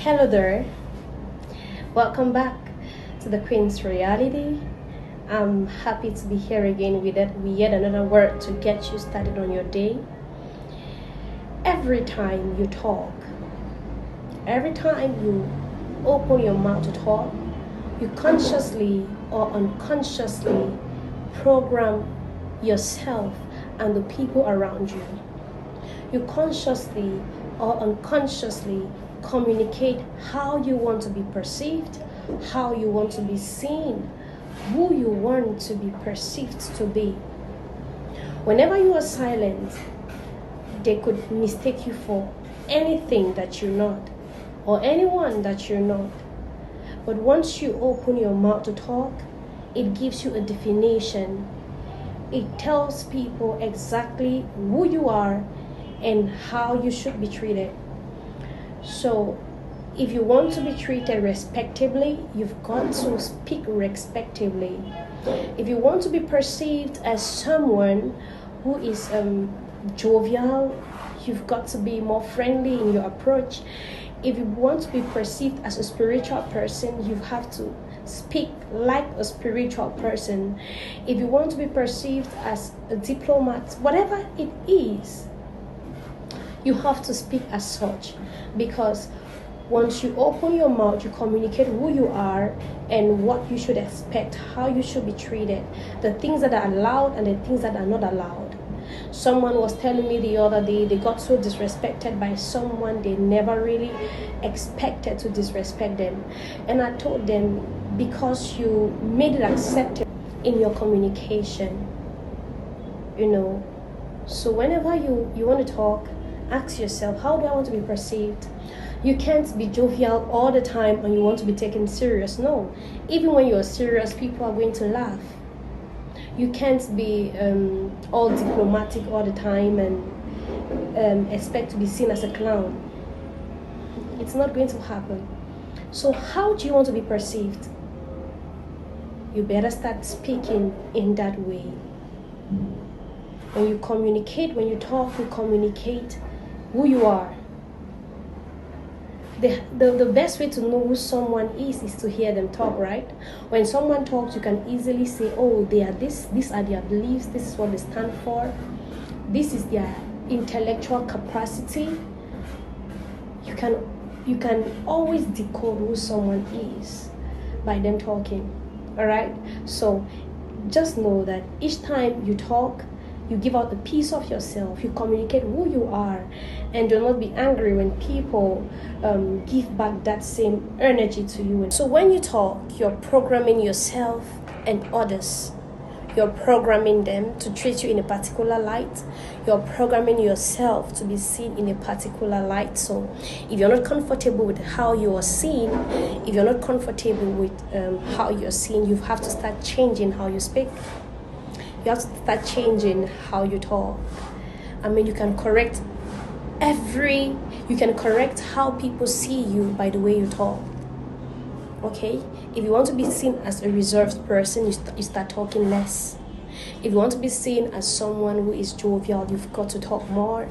Hello there, welcome back to the Queen's Reality. I'm happy to be here again with yet another word to get you started on your day. Every time you talk, every time you open your mouth to talk, you consciously or unconsciously program yourself and the people around you. You consciously or unconsciously communicate how you want to be perceived, how you want to be seen, who you want to be perceived to be. Whenever you are silent, they could mistake you for anything that you're not or anyone that you're not. But once you open your mouth to talk, it gives you a definition. It tells people exactly who you are and how you should be treated. So if you want to be treated respectably, you've got to speak respectably. If you want to be perceived as someone who is jovial, you've got to be more friendly in your approach. If you want to be perceived as a spiritual person, you have to speak like a spiritual person. If you want to be perceived as a diplomat, whatever it is, you have to speak as such, because once you open your mouth, you communicate who you are and what you should expect, how you should be treated, the things that are allowed and the things that are not allowed. Someone was telling me the other day they got so disrespected by someone they never really expected to disrespect them. And I told them, because you made it accepted in your communication, So whenever you want to talk, ask yourself, how do I want to be perceived? You can't be jovial all the time and you want to be taken serious. No. Even when you're serious, people are going to laugh. You can't be all diplomatic all the time and expect to be seen as a clown. It's not going to happen. So how do you want to be perceived? You better start speaking in that way. When you communicate, when you talk, you communicate who you are. The best way to know who someone is to hear them talk, right? When someone talks, you can easily say, oh, they are this, these are their beliefs, this is what they stand for, this is their intellectual capacity. You can always decode who someone is by them talking. All right? So just know that each time you talk, you give out a piece of yourself, you communicate who you are, and do not be angry when people give back that same energy to you. So when you talk, you're programming yourself and others. You're programming them to treat you in a particular light. You're programming yourself to be seen in a particular light. So if you're not comfortable with how you are seen, if you're not comfortable with how you're seen, you have to start changing how you speak. You have to start changing how you talk. You can correct how people see you by the way you talk. Okay? If you want to be seen as a reserved person, you start talking less. If you want to be seen as someone who is jovial, you've got to talk more.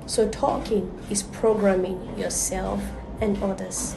So talking is programming yourself and others.